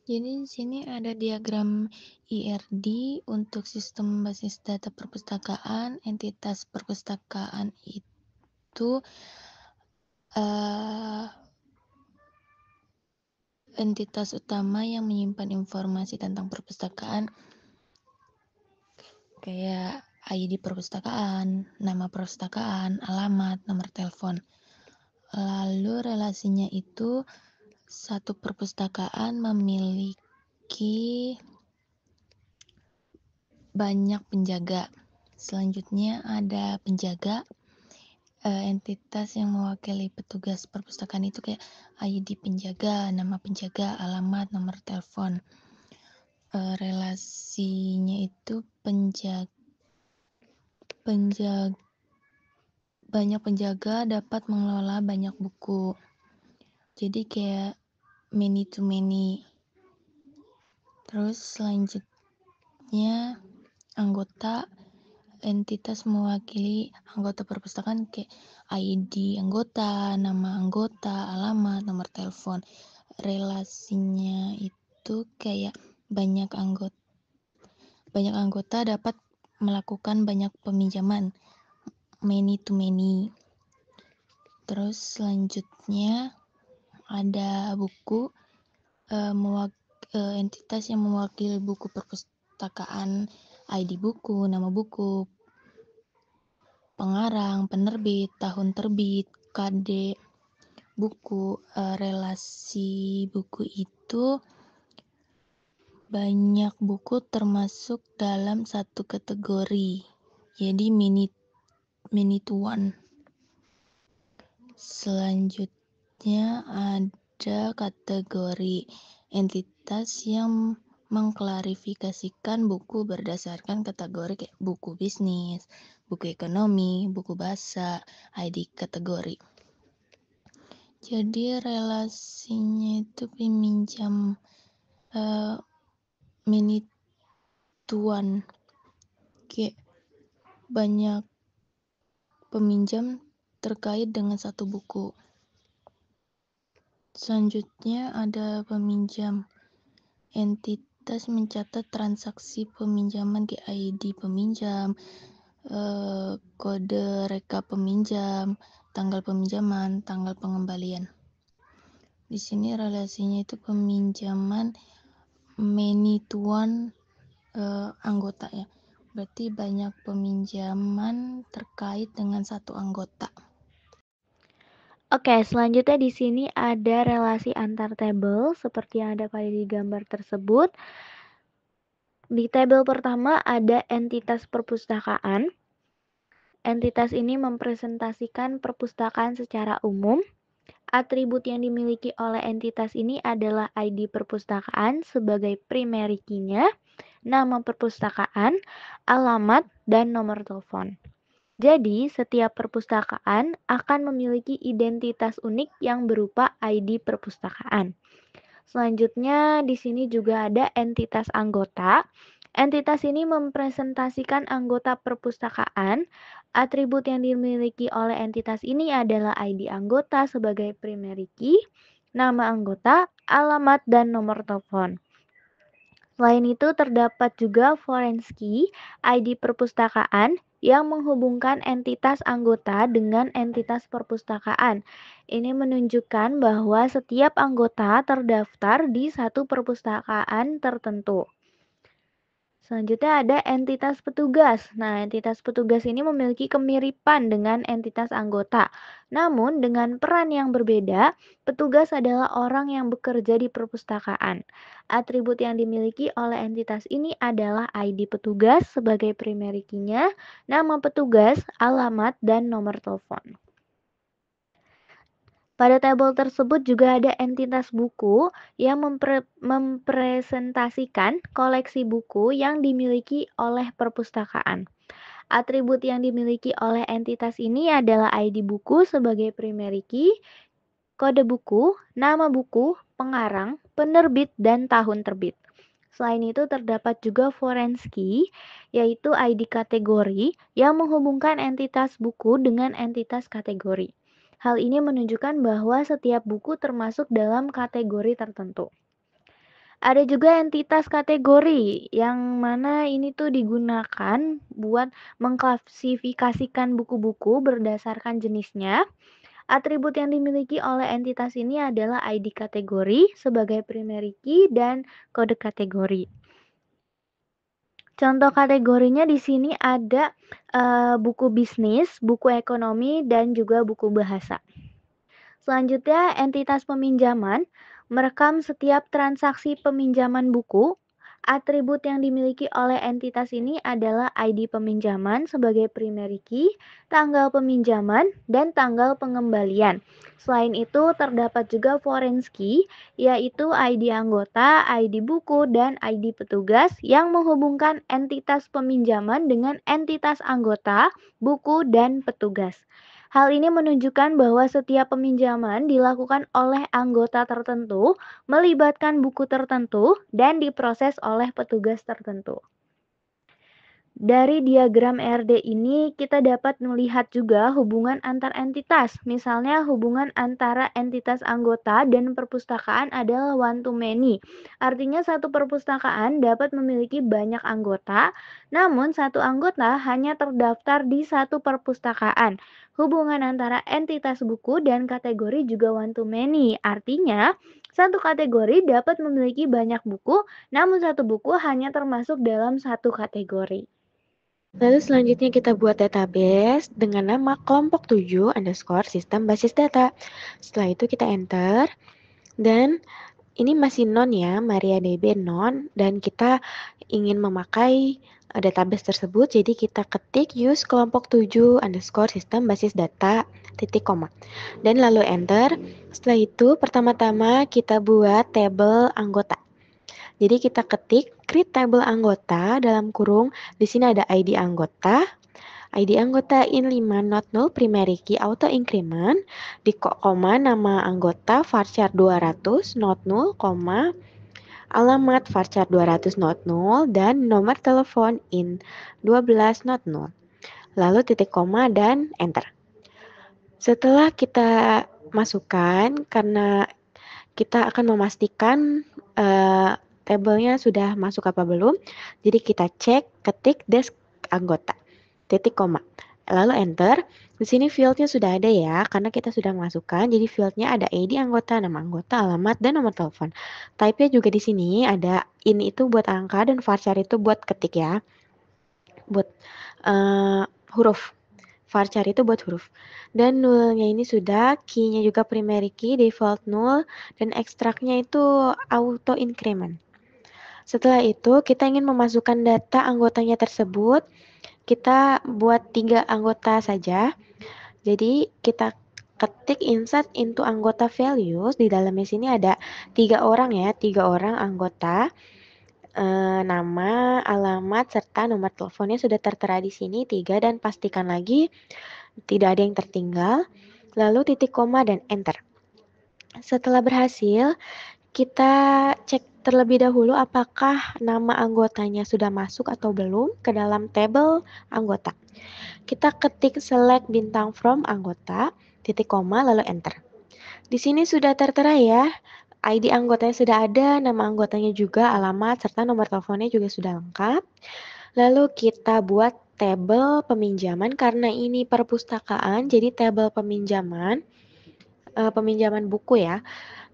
Jadi di sini ada diagram IRD untuk sistem basis data perpustakaan. Entitas perpustakaan itu eh, entitas utama yang menyimpan informasi tentang perpustakaan, kayak ID perpustakaan, nama perpustakaan, alamat, nomor telepon. Lalu relasinya itu satu perpustakaan memiliki banyak penjaga. Selanjutnya ada penjaga, entitas yang mewakili petugas perpustakaan itu kayak ID penjaga, nama penjaga, alamat, nomor telepon. Relasinya itu banyak penjaga dapat mengelola banyak buku. Jadi kayak many to many. Terus selanjutnya anggota, entitas mewakili anggota perpustakaan kayak ID anggota, nama anggota, alamat, nomor telepon. Relasinya itu kayak banyak anggota dapat melakukan banyak peminjaman, many to many. Terus selanjutnya ada buku, entitas yang mewakili buku perpustakaan, ID buku, nama buku, pengarang, penerbit, tahun terbit, KD buku. Relasi buku itu banyak buku termasuk dalam satu kategori, jadi many to one. Selanjutnya ada kategori entitas yang mengklarifikasikan buku berdasarkan kategori kayak buku bisnis, buku ekonomi, buku bahasa, ID kategori. Jadi relasinya itu peminjam many to one, kayak banyak peminjam terkait dengan satu buku. Selanjutnya ada peminjam. Entitas mencatat transaksi peminjaman ke ID peminjam, kode rekap peminjam, tanggal peminjaman, tanggal pengembalian. Di sini relasinya itu peminjaman many to one, anggota ya. Berarti banyak peminjaman terkait dengan satu anggota. Oke, selanjutnya di sini ada relasi antar tabel seperti yang ada pada di gambar tersebut. Di tabel pertama ada entitas perpustakaan. Entitas ini mempresentasikan perpustakaan secara umum. Atribut yang dimiliki oleh entitas ini adalah ID perpustakaan sebagai primary key-nya, nama perpustakaan, alamat, dan nomor telepon. Jadi, setiap perpustakaan akan memiliki identitas unik yang berupa ID perpustakaan. Selanjutnya, di sini juga ada entitas anggota. Entitas ini mempresentasikan anggota perpustakaan. Atribut yang dimiliki oleh entitas ini adalah ID anggota sebagai primary key, nama anggota, alamat, dan nomor telepon. Selain itu, terdapat juga foreign key, ID perpustakaan, yang menghubungkan entitas anggota dengan entitas perpustakaan. Ini menunjukkan bahwa setiap anggota terdaftar di satu perpustakaan tertentu. Selanjutnya ada entitas petugas. Nah, entitas petugas ini memiliki kemiripan dengan entitas anggota. Namun, dengan peran yang berbeda, petugas adalah orang yang bekerja di perpustakaan. Atribut yang dimiliki oleh entitas ini adalah ID petugas sebagai primary key-nya, nama petugas, alamat, dan nomor telepon. Pada tabel tersebut juga ada entitas buku yang mempresentasikan koleksi buku yang dimiliki oleh perpustakaan. Atribut yang dimiliki oleh entitas ini adalah ID buku sebagai primary key, kode buku, nama buku, pengarang, penerbit, dan tahun terbit. Selain itu terdapat juga foreign key, yaitu ID kategori yang menghubungkan entitas buku dengan entitas kategori. Hal ini menunjukkan bahwa setiap buku termasuk dalam kategori tertentu. Ada juga entitas kategori, yang mana ini tuh digunakan buat mengklasifikasikan buku-buku berdasarkan jenisnya. Atribut yang dimiliki oleh entitas ini adalah ID kategori sebagai primary key dan kode kategori. Contoh kategorinya di sini ada buku bisnis, buku ekonomi, dan juga buku bahasa. Selanjutnya, entitas peminjaman merekam setiap transaksi peminjaman buku. Atribut yang dimiliki oleh entitas ini adalah ID peminjaman sebagai primary key, tanggal peminjaman, dan tanggal pengembalian. Selain itu, terdapat juga foreign key, yaitu ID anggota, ID buku, dan ID petugas yang menghubungkan entitas peminjaman dengan entitas anggota, buku, dan petugas. Hal ini menunjukkan bahwa setiap peminjaman dilakukan oleh anggota tertentu, melibatkan buku tertentu, dan diproses oleh petugas tertentu. Dari diagram RD ini kita dapat melihat juga hubungan antar entitas. Misalnya hubungan antara entitas anggota dan perpustakaan adalah one to many. Artinya satu perpustakaan dapat memiliki banyak anggota, namun satu anggota hanya terdaftar di satu perpustakaan. Hubungan antara entitas buku dan kategori juga one to many. Artinya satu kategori dapat memiliki banyak buku, namun satu buku hanya termasuk dalam satu kategori. Lalu selanjutnya kita buat database dengan nama kelompok 7 underscore sistem basis data. Setelah itu kita enter dan ini masih non ya, MariaDB non, dan kita ingin memakai database tersebut, jadi kita ketik use kelompok 7 underscore sistem basis data titik koma dan lalu enter. Setelah itu pertama-tama kita buat tabel anggota. Jadi kita ketik create table anggota dalam kurung, di sini ada ID anggota in 5 not null primary key auto increment, di koma nama anggota varchar 200 not null, koma alamat varchar 200 not null, dan nomor telepon in 12 not null. Lalu titik koma dan enter. Setelah kita masukkan, karena kita akan memastikan tabelnya sudah masuk apa belum, jadi kita cek ketik desk anggota titik koma lalu enter. Di sini fieldnya sudah ada ya, karena kita sudah masukkan, jadi fieldnya ada ID anggota, nama anggota, alamat, dan nomor telepon. Type-nya juga di sini ada in itu buat angka dan varchar itu buat ketik ya, buat huruf. Varchar itu buat huruf. Dan nullnya ini sudah, key-nya juga primary key, default null, dan ekstraknya itu auto increment. Setelah itu kita ingin memasukkan data anggotanya tersebut, kita buat 3 anggota saja. Jadi kita ketik insert into anggota values, di dalamnya sini ada 3 orang ya, 3 orang anggota. Nama, alamat, serta nomor teleponnya sudah tertera di sini 3, dan pastikan lagi tidak ada yang tertinggal, lalu titik koma dan enter. Setelah berhasil, kita cek terlebih dahulu apakah nama anggotanya sudah masuk atau belum ke dalam tabel anggota. Kita ketik select bintang from anggota, titik koma, lalu enter. Di sini sudah tertera ya, ID anggotanya sudah ada, nama anggotanya juga, alamat, serta nomor teleponnya juga sudah lengkap. Lalu kita buat tabel peminjaman, karena ini perpustakaan, jadi tabel peminjaman buku ya.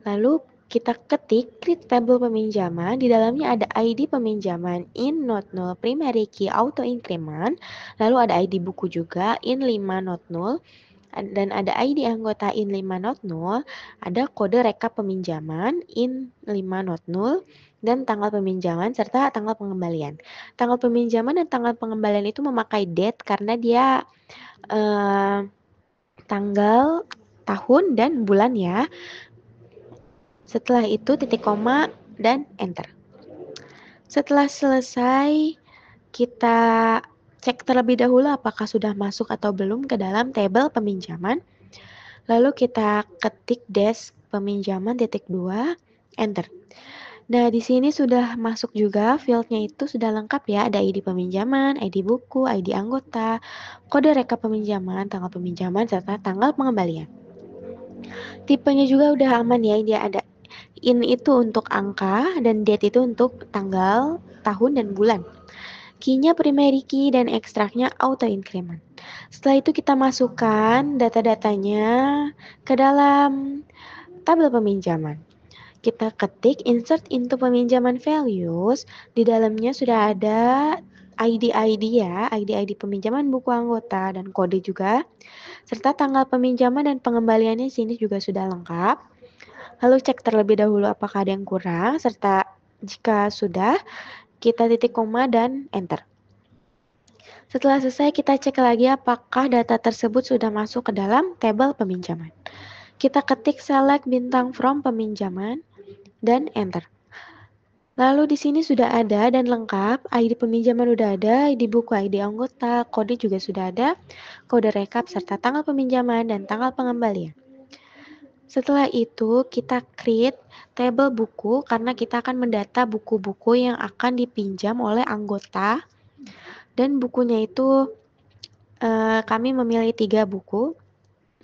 Lalu kita ketik create table peminjaman, di dalamnya ada ID peminjaman in not null primary key auto increment, lalu ada ID buku juga in 5 not null, dan ada ID anggota in 5 not null, ada kode rekap peminjaman in 5 not null, dan tanggal peminjaman serta tanggal pengembalian. Tanggal peminjaman dan tanggal pengembalian itu memakai date karena dia tanggal, tahun, dan bulan ya. Setelah itu titik koma dan enter. Setelah selesai, kita cek terlebih dahulu apakah sudah masuk atau belum ke dalam tabel peminjaman. Lalu kita ketik desk peminjaman titik 2, enter. Nah, di sini sudah masuk juga, fieldnya itu sudah lengkap ya, ada ID peminjaman, ID buku, ID anggota, kode rekap peminjaman, tanggal peminjaman, serta tanggal pengembalian. Tipenya juga udah aman ya, dia ada in itu untuk angka, dan date itu untuk tanggal, tahun, dan bulan. Key-nya primary key dan ekstraknya auto increment. Setelah itu kita masukkan data-datanya ke dalam tabel peminjaman. Kita ketik insert into peminjaman values. Di dalamnya sudah ada ID-ID ya, ID-ID peminjaman buku anggota dan kode juga, serta tanggal peminjaman dan pengembaliannya sini juga sudah lengkap. Lalu cek terlebih dahulu apakah ada yang kurang, serta jika sudah, kita titik koma dan enter. Setelah selesai, kita cek lagi apakah data tersebut sudah masuk ke dalam tabel peminjaman. Kita ketik select bintang from peminjaman dan enter. Lalu di sini sudah ada dan lengkap, ID peminjaman sudah ada, ID buku, ID anggota, kode juga sudah ada, kode rekap serta tanggal peminjaman dan tanggal pengembalian. Setelah itu kita create table buku karena kita akan mendata buku-buku yang akan dipinjam oleh anggota, dan bukunya itu kami memilih 3 buku.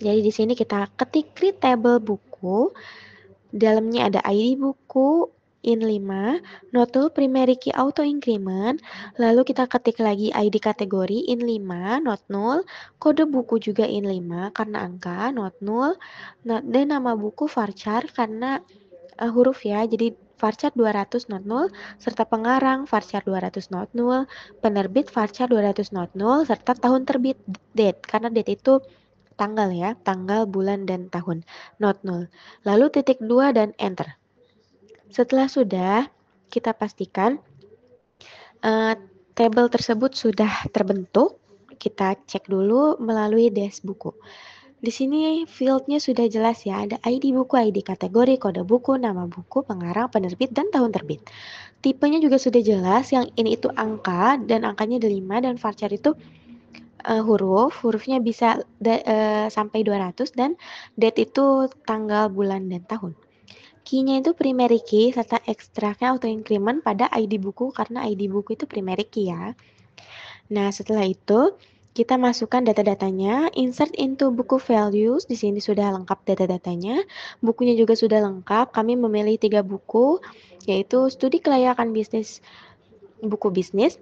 Jadi di sini kita ketik create table buku. Dalamnya ada ID buku, in 5, not null, primary key auto increment, lalu kita ketik lagi ID kategori in 5, not null, kode buku juga in 5 karena angka, not null, dan nama buku varchar karena huruf ya, jadi varchar 200 not null, serta pengarang varchar 200 not null, penerbit varchar 200 not null, serta tahun terbit date, karena date itu tanggal ya, tanggal, bulan, dan tahun, not null. Lalu titik 2 dan enter. Setelah sudah, kita pastikan tabel tersebut sudah terbentuk. Kita cek dulu melalui dash buku. Di sini fieldnya sudah jelas ya, ada ID buku, ID kategori, kode buku, nama buku, pengarang, penerbit, dan tahun terbit. Tipenya juga sudah jelas, yang ini itu angka, dan angkanya ada 5, dan varchar itu hurufnya bisa sampai 200, dan date itu tanggal, bulan, dan tahun. Key-nya itu primary key serta ekstraknya auto increment pada ID buku karena ID buku itu primary key ya. Nah, setelah itu kita masukkan data-datanya, insert into buku values. Di sini sudah lengkap data-datanya. Bukunya juga sudah lengkap. Kami memilih 3 buku, yaitu studi kelayakan bisnis, buku bisnis.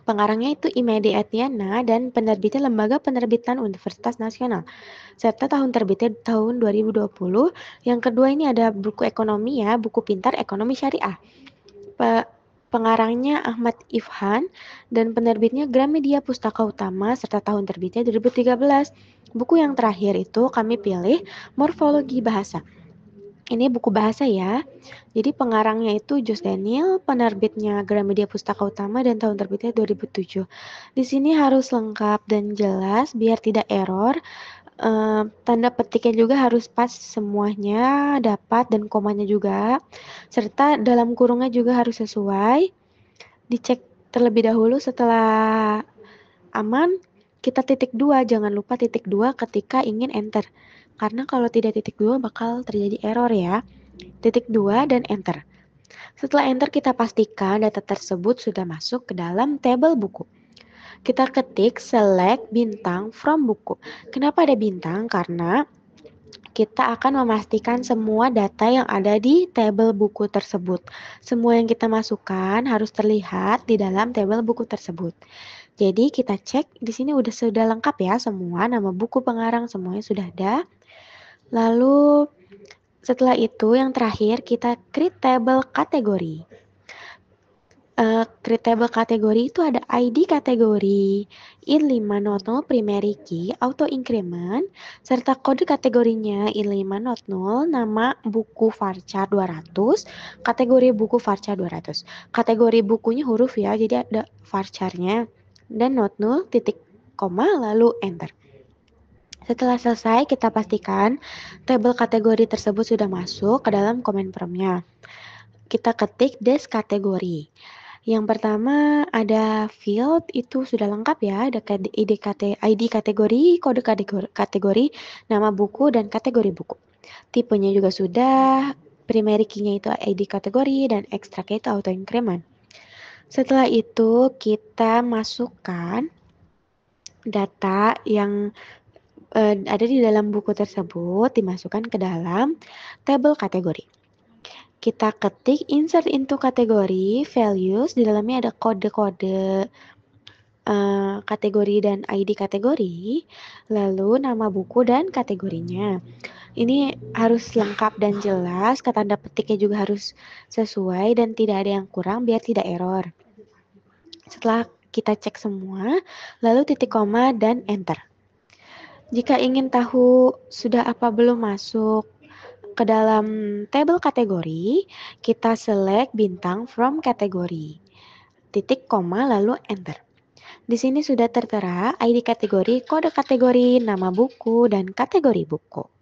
Pengarangnya itu Imade Atiana dan penerbitnya Lembaga Penerbitan Universitas Nasional. Serta tahun terbitnya tahun 2020. Yang kedua ini ada buku ekonomi ya, buku pintar ekonomi syariah. Pengarangnya Ahmad Ifhan dan penerbitnya Gramedia Pustaka Utama serta tahun terbitnya 2013. Buku yang terakhir itu kami pilih Morfologi Bahasa. Ini buku bahasa ya. Jadi pengarangnya itu Jos Daniel, penerbitnya Gramedia Pustaka Utama dan tahun terbitnya 2007. Di sini harus lengkap dan jelas biar tidak error. Tanda petiknya juga harus pas semuanya dapat dan komanya juga. Serta dalam kurungnya juga harus sesuai. Dicek terlebih dahulu setelah aman, kita titik 2. Jangan lupa titik 2 ketika ingin enter. Karena kalau tidak titik 2 bakal terjadi error ya. Titik 2 dan enter. Setelah enter kita pastikan data tersebut sudah masuk ke dalam tabel buku. Kita ketik select bintang from buku. Kenapa ada bintang? Karena kita akan memastikan semua data yang ada di tabel buku tersebut. Semua yang kita masukkan harus terlihat di dalam tabel buku tersebut. Jadi kita cek di sini sudah lengkap ya semua, nama buku, pengarang, semuanya sudah ada. Lalu setelah itu yang terakhir kita create table kategori. Create table kategori itu ada ID kategori, in 5 not null, primary key, auto increment, serta kode kategorinya in 5 not null, nama buku varchar 200, kategori buku varchar 200. Kategori bukunya huruf ya, jadi ada varcharnya, dan not null, titik koma, lalu enter. Setelah selesai, kita pastikan tabel kategori tersebut sudah masuk ke dalam comment prompt-nya. Kita ketik dash kategori. Yang pertama ada field, itu sudah lengkap ya, ada ID kategori, kode kategori, nama buku, dan kategori buku. Tipenya juga sudah, primary key-nya itu ID kategori, dan ekstraknya itu auto increment. Setelah itu kita masukkan data yang ada di dalam buku tersebut, dimasukkan ke dalam tabel kategori. Kita ketik insert into kategori, values, di dalamnya ada kode-kode kategori dan ID kategori, lalu nama buku dan kategorinya. Ini harus lengkap dan jelas, tanda petiknya juga harus sesuai dan tidak ada yang kurang biar tidak error. Setelah kita cek semua, lalu titik koma dan enter. Jika ingin tahu sudah apa belum masuk ke dalam tabel kategori, kita select bintang from kategori. Titik koma lalu enter. Di sini sudah tertera ID kategori, kode kategori, nama buku, dan kategori buku.